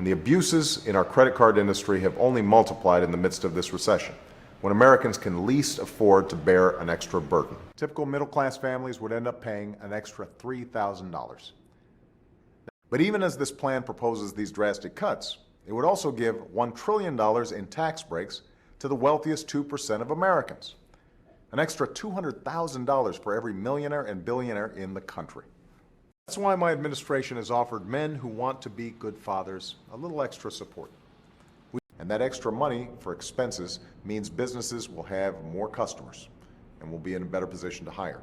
And the abuses in our credit card industry have only multiplied in the midst of this recession, when Americans can least afford to bear an extra burden. Typical middle-class families would end up paying an extra $3,000. But even as this plan proposes these drastic cuts, it would also give $1 trillion in tax breaks to the wealthiest 2% of Americans, an extra $200,000 for every millionaire and billionaire in the country. That's why my administration has offered men who want to be good fathers a little extra support. And that extra money for expenses means businesses will have more customers and will be in a better position to hire.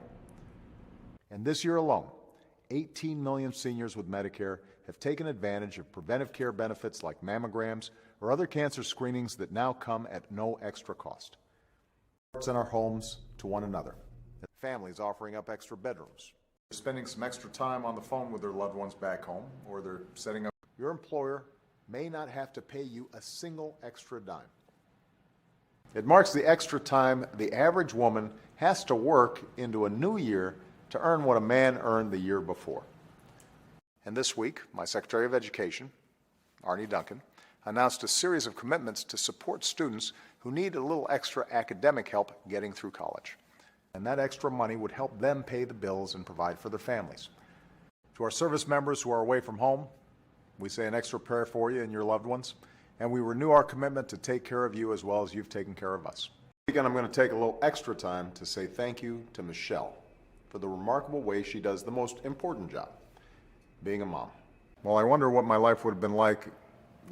And this year alone, 18 million seniors with Medicare have taken advantage of preventive care benefits like mammograms or other cancer screenings that now come at no extra cost. In our homes to one another. Families offering up extra bedrooms. Spending some extra time on the phone with their loved ones back home, or they're setting up. Your employer may not have to pay you a single extra dime. It marks the extra time the average woman has to work into a new year to earn what a man earned the year before. And this week, my Secretary of Education, Arne Duncan, announced a series of commitments to support students who need a little extra academic help getting through college. And that extra money would help them pay the bills and provide for their families. To our service members who are away from home, we say an extra prayer for you and your loved ones, and we renew our commitment to take care of you as well as you've taken care of us. Again, I'm going to take a little extra time to say thank you to Michelle for the remarkable way she does the most important job, being a mom. Well, I wonder what my life would have been like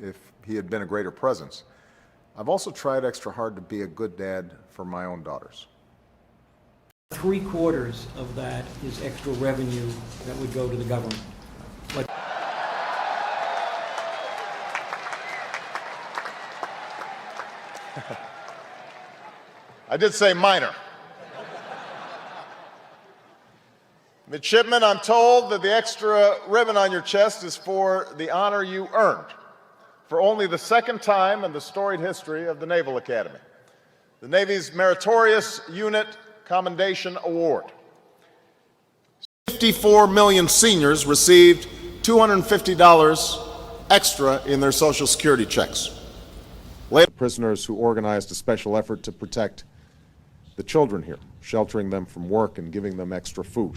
if he had been a greater presence. I've also tried extra hard to be a good dad for my own daughters. 3/4 of that is extra revenue that would go to the government. I did say minor. Midshipman, I'm told that the extra ribbon on your chest is for the honor you earned for only the second time in the storied history of the Naval Academy, the Navy's Meritorious Unit Commendation Award. 54 million seniors received $250 extra in their Social Security checks. Later, prisoners who organized a special effort to protect the children here, sheltering them from work and giving them extra food.